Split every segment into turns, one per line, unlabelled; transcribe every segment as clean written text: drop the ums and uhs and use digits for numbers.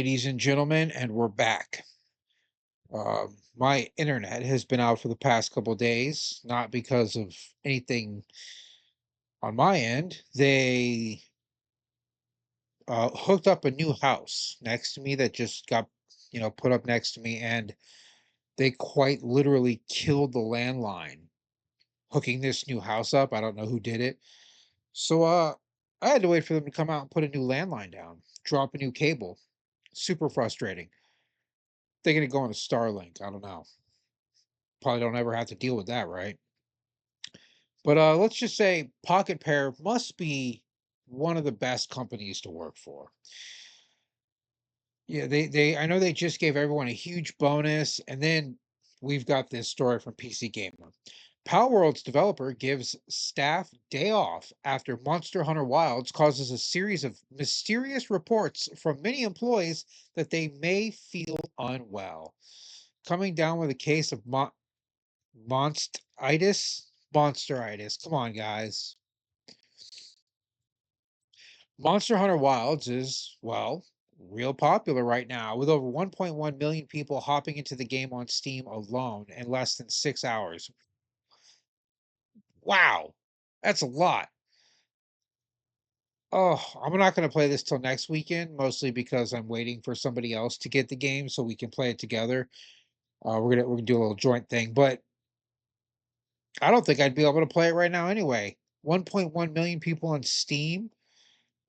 ladies and gentlemen, and we're back. My internet has been out for the past couple days, not because of anything on my end. They hooked up a new house next to me that just got, put up next to me, and they quite literally killed the landline hooking this new house up. I don't know who did it. So, I had to wait for them to come out and put a new landline down, drop a new cable. Super frustrating. They're gonna go on a Starlink. I don't know. Probably don't ever have to deal with that, right? But let's just say Pocket Pair must be one of the best companies to work for. Yeah, they I know they just gave everyone a huge bonus, and then we've got this story from PC Gamer. Palworld's developer gives staff day off after Monster Hunter Wilds causes a series of mysterious reports from many employees that they may feel unwell. Coming down with a case of Monsteritis? Monsteritis. Come on, guys. Monster Hunter Wilds is, well, real popular right now, with over 1.1 million people hopping into the game on Steam alone in less than 6 hours. Wow, that's a lot. Oh, I'm not going to play this till next weekend, mostly because I'm waiting for somebody else to get the game so we can play it together. We're gonna do a little joint thing, but I don't think I'd be able to play it right now anyway. 1.1 million people on Steam.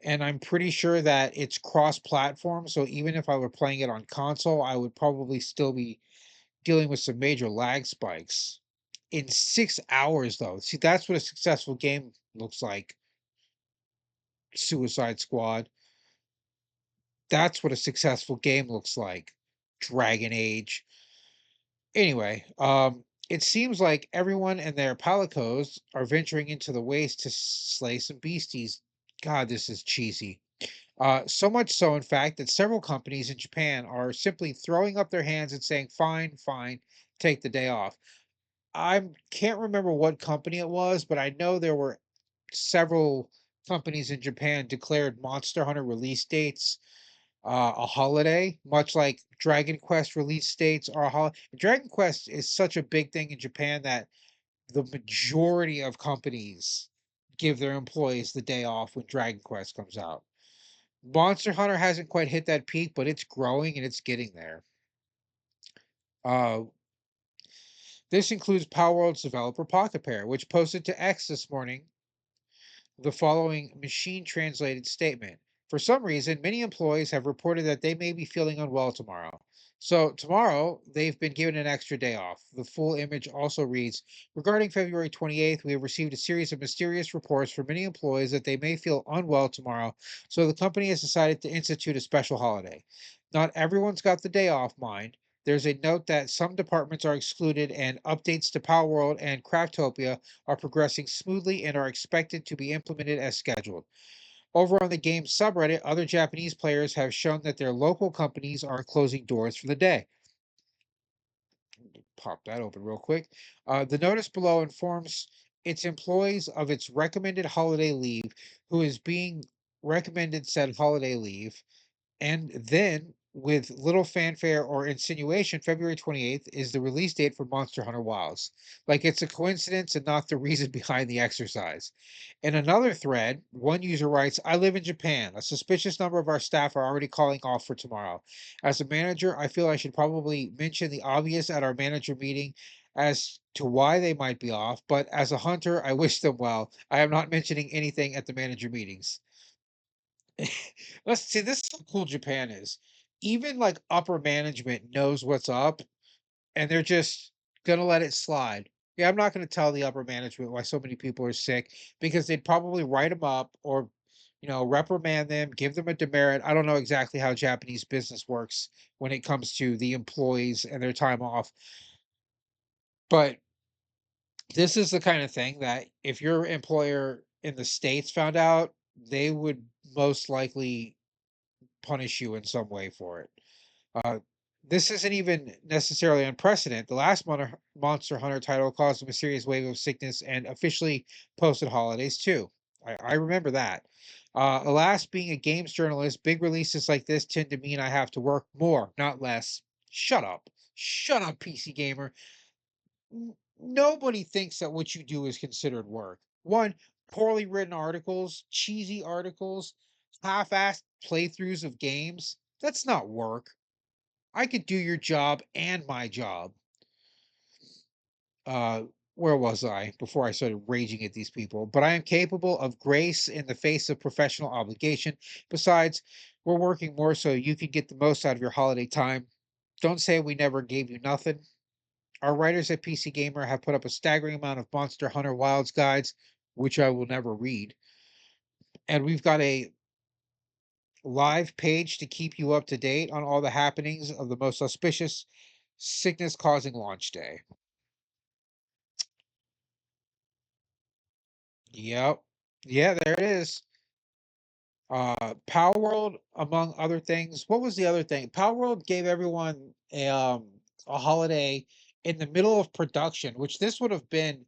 And I'm pretty sure that it's cross-platform, so even if I were playing it on console, I would probably still be dealing with some major lag spikes. In 6 hours, though. See, that's what a successful game looks like. Suicide Squad. That's what a successful game looks like. Dragon Age. Anyway, it seems like everyone and their palicos are venturing into the waste to slay some beasties. God, this is cheesy. So much so, in fact, that several companies in Japan are simply throwing up their hands and saying, fine, fine, take the day off. I can't remember what company it was, but I know there were several companies in Japan declared Monster Hunter release dates a holiday, much like Dragon Quest release dates are a holiday. Dragon Quest is such a big thing in Japan that the majority of companies give their employees the day off when Dragon Quest comes out. Monster Hunter hasn't quite hit that peak, but it's growing and it's getting there. Uh, this includes Palworld's developer Pocket Pair, which posted to X this morning the following machine translated statement. For some reason, many employees have reported that they may be feeling unwell tomorrow. So, tomorrow, they've been given an extra day off. The full image also reads regarding February 28th, we have received a series of mysterious reports from many employees that they may feel unwell tomorrow. So, the company has decided to institute a special holiday. Not everyone's got the day off, mind. There's a note that some departments are excluded, and updates to Palworld and Craftopia are progressing smoothly and are expected to be implemented as scheduled. Over on the game subreddit, other Japanese players have shown that their local companies are closing doors for the day. Pop that open real quick. The notice below informs its employees of its recommended holiday leave, who is being recommended said holiday leave. And then, with little fanfare or insinuation, February 28th is the release date for Monster Hunter Wilds. Like it's a coincidence and not the reason behind the exercise. In another thread, one user writes, I live in Japan. A suspicious number of our staff are already calling off for tomorrow. As a manager, I feel I should probably mention the obvious at our manager meeting as to why they might be off, but as a hunter, I wish them well. I am not mentioning anything at the manager meetings. Let's see, this is how cool Japan is. Even like upper management knows what's up, and they're just gonna let it slide. Yeah, I'm not gonna tell the upper management why so many people are sick because they'd probably write them up or, reprimand them, give them a demerit. I don't know exactly how Japanese business works when it comes to the employees and their time off, but this is the kind of thing that if your employer in the States found out, they would most likely punish you in some way for it. Uh, this isn't even necessarily unprecedented. The last Monster Hunter title caused a mysterious wave of sickness and officially posted holidays too. I remember that. Alas, being a games journalist, big releases like this tend to mean I have to work more, not less. Shut up. Shut up, PC Gamer. Nobody thinks that what you do is considered work. One, poorly written articles, cheesy articles, half-assed playthroughs of games. That's not work. I could do your job and my job. Uh, where was I before I started raging at these people? But I am capable of grace in the face of professional obligation. Besides, we're working more so you can get the most out of your holiday time. Don't say we never gave you nothing. Our writers at PC Gamer have put up a staggering amount of Monster Hunter Wilds guides, which I will never read. And we've got a live page to keep you up to date on all the happenings of the most auspicious sickness causing launch day. Yep. Yeah, there it is. Power World, among other things. What was the other thing? Power World gave everyone a holiday in the middle of production, which this would have been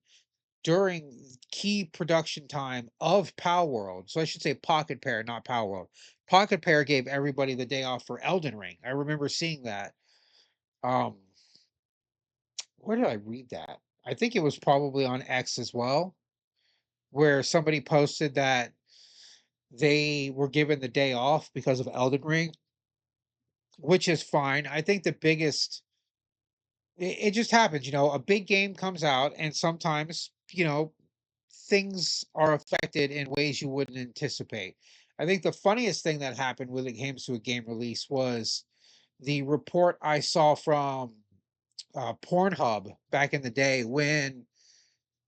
during key production time of Power World. So I should say Pocket Pair, not Power World. Pocket Pair gave everybody the day off for Elden Ring. I remember seeing that. Um, where did I read that? I think it was probably on X as well, where somebody posted that they were given the day off because of Elden Ring, which is fine. I think the biggest it just happens, a big game comes out and sometimes, things are affected in ways you wouldn't anticipate. I think the funniest thing that happened when it came to a game release was the report I saw from Pornhub back in the day when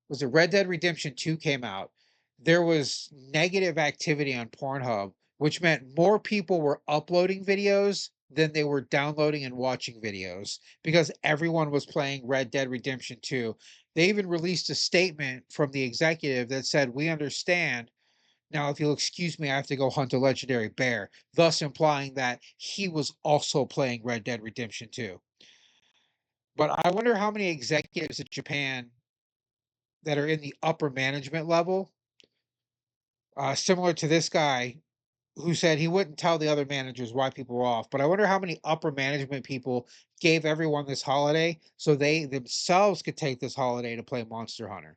was it Red Dead Redemption 2 came out. There was negative activity on Pornhub, which meant more people were uploading videos than they were downloading and watching videos because everyone was playing Red Dead Redemption 2. They even released a statement from the executive that said, "We understand. Now, if you'll excuse me, I have to go hunt a legendary bear," thus implying that he was also playing Red Dead Redemption 2. But I wonder how many executives in Japan that are in the upper management level, similar to this guy who said he wouldn't tell the other managers why people were off. But I wonder how many upper management people gave everyone this holiday so they themselves could take this holiday to play Monster Hunter.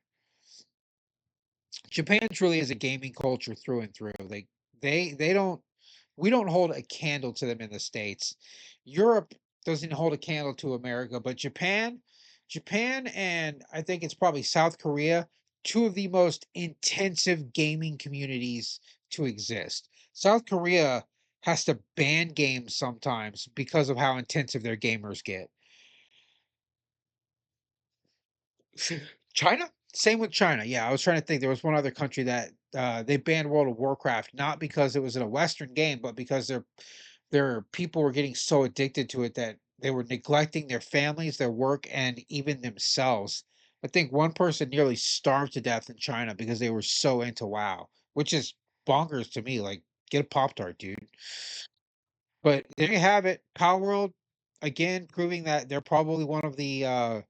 Japan truly is a gaming culture through and through. They don't we don't hold a candle to them in the States. Europe doesn't hold a candle to America, but Japan and I think it's probably South Korea, two of the most intensive gaming communities to exist. South Korea has to ban games sometimes because of how intensive their gamers get. China? Same with China. Yeah, I was trying to think. There was one other country that they banned World of Warcraft, not because it was in a Western game, but because their people were getting so addicted to it that they were neglecting their families, their work, and even themselves. I think one person nearly starved to death in China because they were so into WoW, which is bonkers to me. Like, get a Pop Tart, dude. But there you have it. Power World, again, proving that they're probably one of the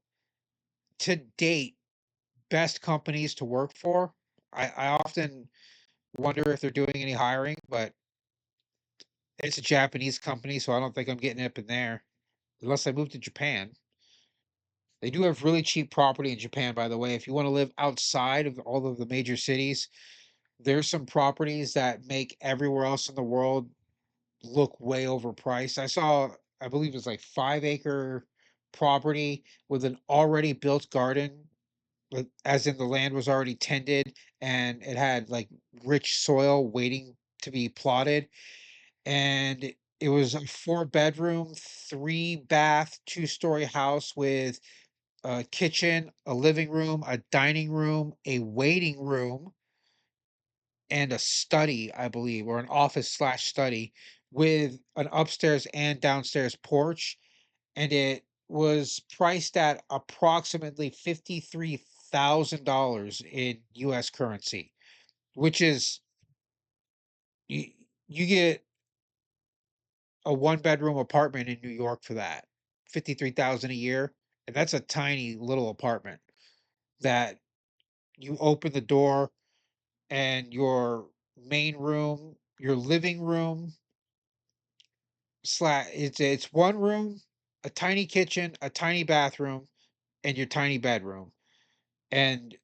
to date best companies to work for. I often wonder if they're doing any hiring, but it's a Japanese company, so I don't think I'm getting up in there unless I move to Japan. They do have really cheap property in Japan, by the way. If you want to live outside of all of the major cities, there's some properties that make everywhere else in the world look way overpriced. I believe it's like 5 acre property with an already built garden, as in the land was already tended and it had like rich soil waiting to be plotted. And it was a 4 bedroom, 3 bath, 2-story house with a kitchen, a living room, a dining room, a waiting room, and a study, I believe, or an office slash study with an upstairs and downstairs porch. And it was priced at approximately $53,000 in US currency, which is you, you get a 1 bedroom apartment in New York for that. 53,000 a year. And that's a tiny little apartment that you open the door and you're main room, your living room, it's one room, a tiny kitchen, a tiny bathroom, and your tiny bedroom. And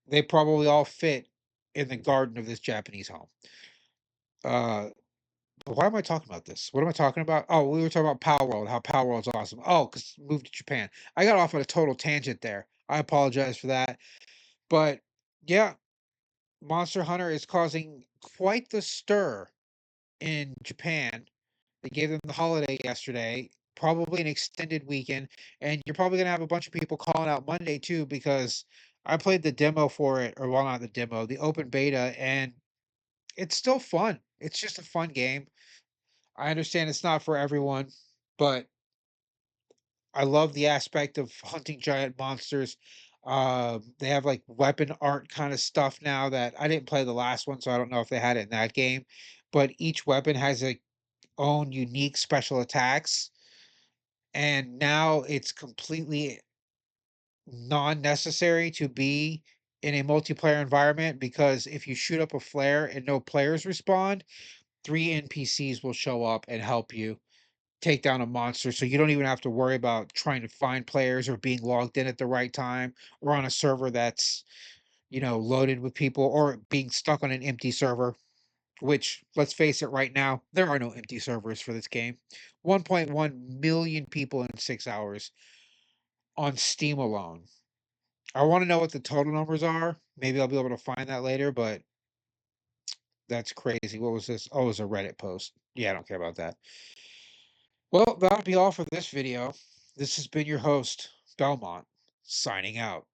they probably all fit in the garden of this Japanese home. Uh, but why am I talking about this? What am I talking about? Oh, we were talking about Power World, how Power World's awesome. Oh, because moved to Japan. I got off on a total tangent there. I apologize for that. But yeah, Monster Hunter is causing quite the stir in Japan. They gave them the holiday yesterday, probably an extended weekend, and you're probably gonna have a bunch of people calling out Monday too because I played the demo for it, or well, not the demo, the open beta, and it's still fun. It's just a fun game. I understand it's not for everyone, but I love the aspect of hunting giant monsters. They have like weapon art kind of stuff now that I didn't play the last one, so I don't know if they had it in that game. But each weapon has a own unique special attacks, and now it's completely non-necessary to be in a multiplayer environment because if you shoot up a flare and no players respond, three NPCs will show up and help you take down a monster. So you don't even have to worry about trying to find players or being logged in at the right time or on a server that's, loaded with people or being stuck on an empty server, which let's face it right now, there are no empty servers for this game. 1.1 million people in 6 hours on Steam alone. I want to know what the total numbers are. Maybe I'll be able to find that later, but that's crazy. What was this? Oh, it was a Reddit post. Yeah, I don't care about that. Well, that'll be all for this video. This has been your host, Belmont, signing out.